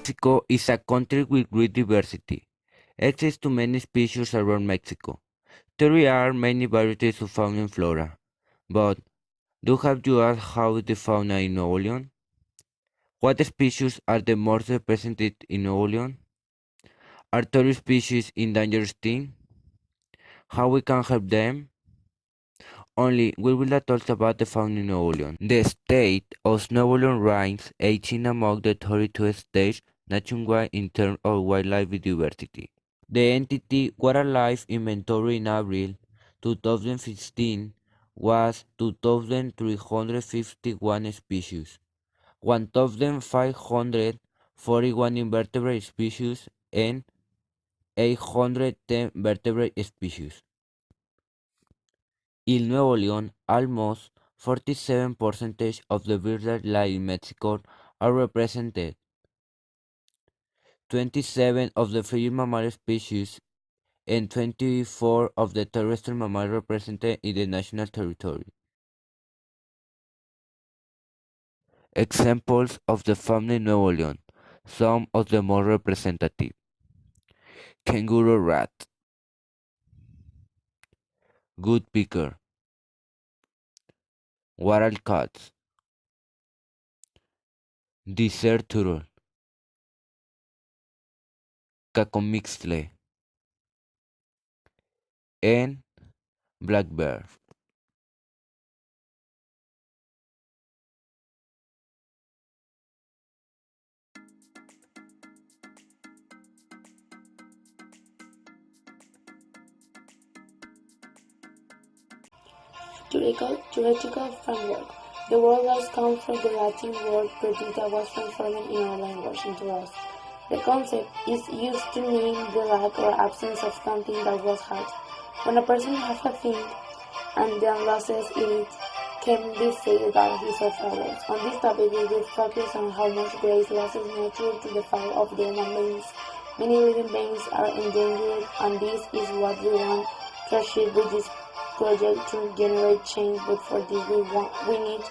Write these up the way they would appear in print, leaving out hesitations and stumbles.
Mexico is a country with great diversity. Access to many species around Mexico. There are many varieties of fauna and flora. But have you asked how is the fauna in Nuevo León? What species are the most represented in Nuevo León? Are there species in danger extinct? How we can help them? Only we will talk about the fauna in Nuevo León. The state of Nuevo León ranks 18 among the 32 states nationwide in terms of wildlife diversity. The entity Wildlife Inventory in April 2015 was 2,351 species, 1,541 invertebrate species, and 810 vertebrate species. In Nuevo León, almost 47% of the wildlife in Mexico are represented. 27 of the fish mammal species and 24 of the terrestrial mammals represented in the national territory. Examples of the fauna in Nuevo León. Some of the more representative. Kangaroo rat, woodpecker, wild cats, desert turtle, cacomixtle, and black bear. Theoretical framework. The word loss comes from the Latin word perdita was transformed in our language into loss. The concept is used to name the lack or absence of something that was had. When a person has a thing and then loses it can be said that he suffered loss. On this topic we will focus on how much great loss is natural to the fall of the human beings. Many living beings are endangered, and this is what we want to achieve with this project to generate change, but for this we need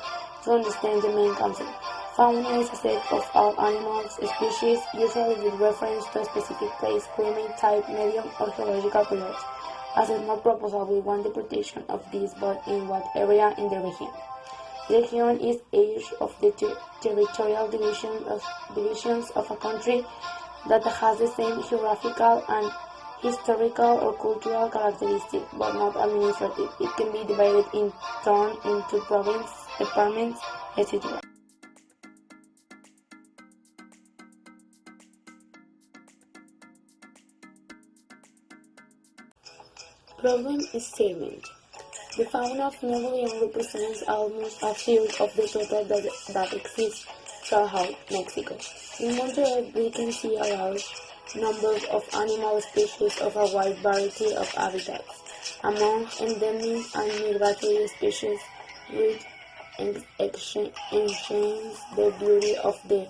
to understand the main concept. Fauna is a set of all animals, species, usually with reference to a specific place, climate, type, medium, or geological period. As a small proposal, we want the protection of this, but in what area in the region. The region is each of the territorial divisions of a country that has the same geographical and historical or cultural characteristics, but not administrative. It can be divided in turn into provinces, departments, etc. Problem statement. The fauna of Nuevo León represents almost a third of the total that exists throughout Mexico. In Monterrey, we can see a large number of animal species of a wide variety of habitats. Among endemic and migratory species, which enhance the beauty of the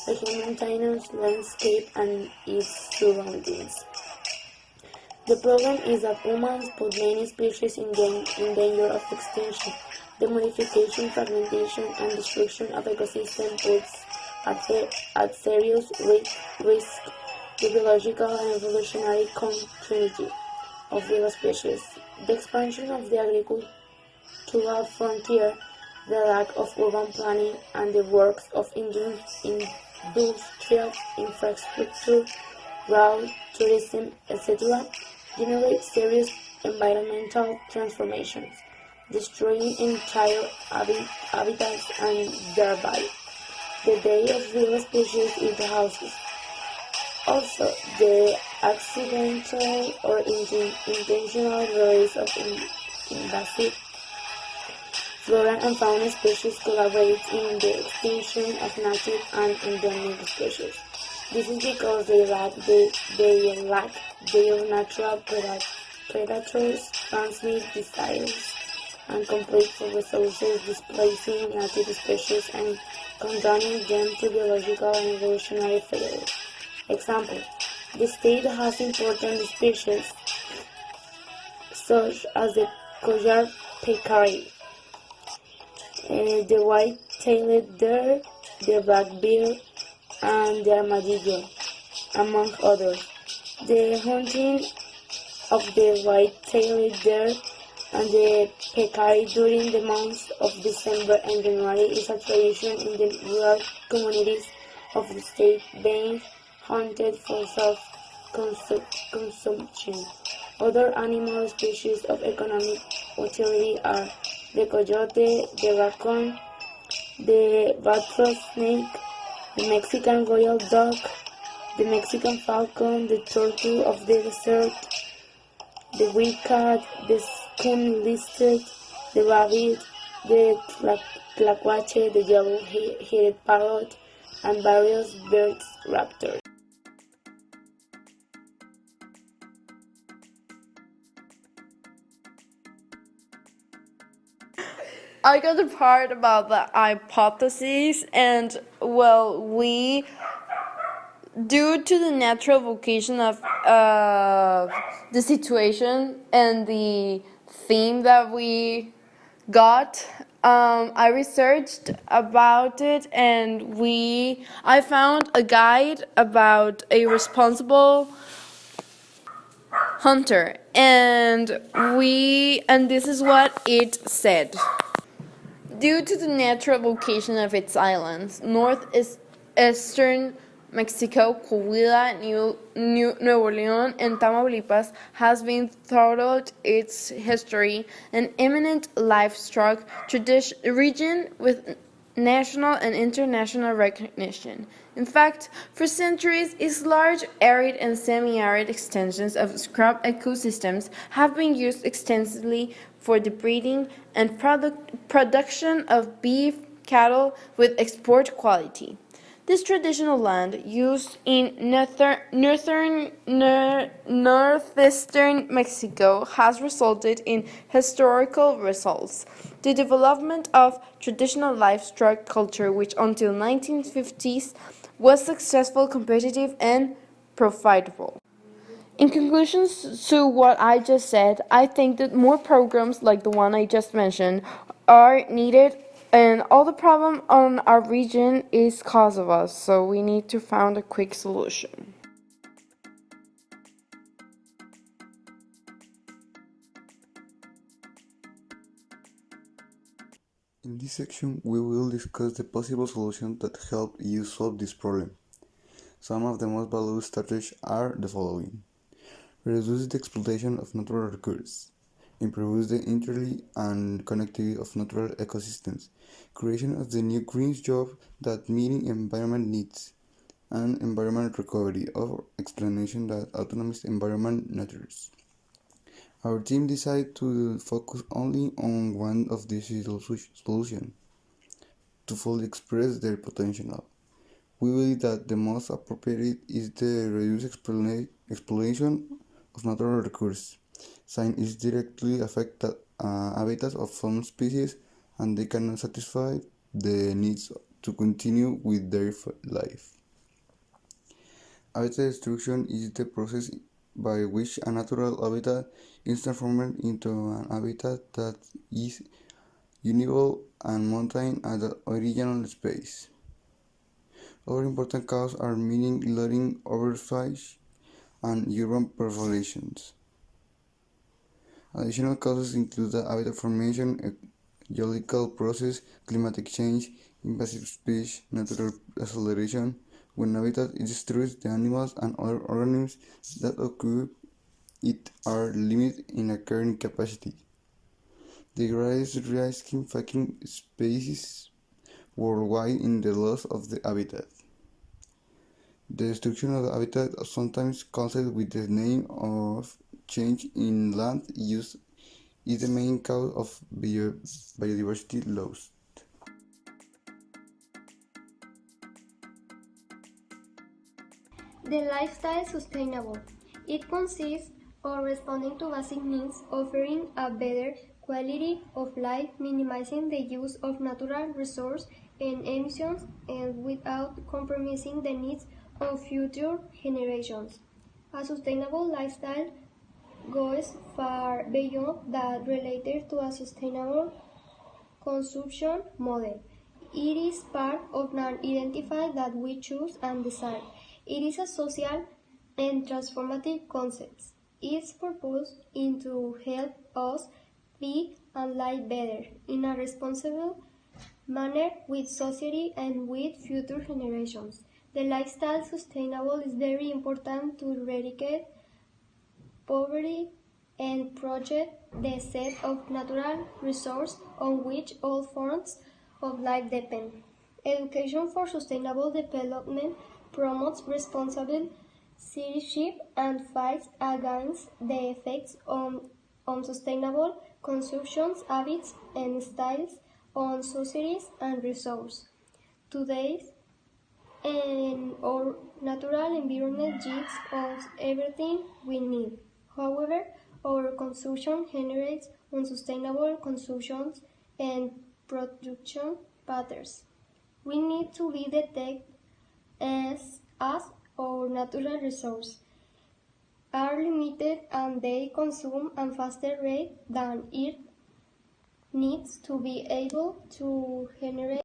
region mountainous landscape and its surroundings. The problem is that humans put many species in danger of extinction. The modification, fragmentation, and destruction of ecosystems puts at serious risk the biological and evolutionary continuity of real species. The expansion of the agricultural frontier, the lack of urban planning, and the works of industrial infrastructure, road, tourism, etc., generate serious environmental transformations, destroying entire habitats and thereby the day of real species in the houses. Also, the accidental or intentional release of invasive flora and fauna species collaborate in the extinction of native and endemic species. This is because they lack their natural predators, transmit disease, and compete for resources, displacing native species and condemning them to biological and evolutionary failure. Example: the state has important species such as the collared peccary, the white-tailed deer, the black bear, and the armadillo, among others. The hunting of the white-tailed deer and the peccary during the months of December and January is a tradition in the rural communities of the state, being hunted for self-consumption. Other animal species of economic utility are the coyote, the raccoon, the rattlesnake, the Mexican royal dog, the Mexican falcon, the turtle of the desert, the wildcat, the skunk lizard, the rabbit, the tlacuache, the yellow-headed parrot, and various birds raptors. I got the part about the hypotheses, and well, we, due to the natural vocation of the situation and the theme that we got, I researched about it, and I found a guide about a responsible hunter, and this is what it said. Due to the natural vocation of its islands, northeastern Mexico, Coahuila, Nuevo León, and Tamaulipas has been throughout its history an eminent livestock region with national and international recognition. In fact, for centuries, its large arid and semi-arid extensions of scrub ecosystems have been used extensively for the breeding and production of beef cattle with export quality. This traditional land, used in northeastern Mexico, has resulted in historical results. The development of traditional livestock culture, which until 1950s was successful, competitive, and profitable. In conclusion to what I just said, I think that more programs like the one I just mentioned are needed, and all the problem on our region is cause of us, so we need to find a quick solution. In this section, we will discuss the possible solutions that help you solve this problem. Some of the most valuable strategies are the following. Reduce the exploitation of natural resources. Improves the integrity and connectivity of natural ecosystems. Creation of the new green jobs that meeting environment needs. And environment recovery or explanation that autonomous environment nurtures. Our team decided to focus only on one of these solutions to fully express their potential. We believe that the most appropriate is the reduced exploitation of natural resources, since it directly affects habitats of some species and they cannot satisfy the needs to continue with their life. Habitat destruction is the process by which a natural habitat is transformed into an habitat that is unable and maintained at the original space. Other important causes are mining, logging, overfish, and urban perforations. Additional causes include the habitat formation, geological process, climatic change, invasive species, natural acceleration. When habitat is destroyed, the animals and other organisms that occupy it are limited in a carrying capacity. The greatest risk facing species worldwide in the loss of the habitat. The destruction of the habitat, sometimes caused with the name of change in land use, is the main cause of biodiversity loss. The lifestyle sustainable. It consists of responding to basic needs, offering a better quality of life, minimizing the use of natural resources and emissions, and without compromising the needs of future generations. A sustainable lifestyle goes far beyond that related to a sustainable consumption model. It is part of an identity that we choose and desire. It is a social and transformative concept. Its purpose is to help us be and live better in a responsible manner with society and with future generations. The lifestyle sustainable is very important to eradicate poverty and protect the set of natural resources on which all forms of life depend. Education for sustainable development promotes responsible citizenship and fights against the effects on unsustainable consumption habits and styles on societies and resources. Today, and our natural environment gives us everything we need. However, our consumption generates unsustainable consumption and production patterns. We need to be detected as our natural resources are limited and they consume at a faster rate than Earth needs to be able to generate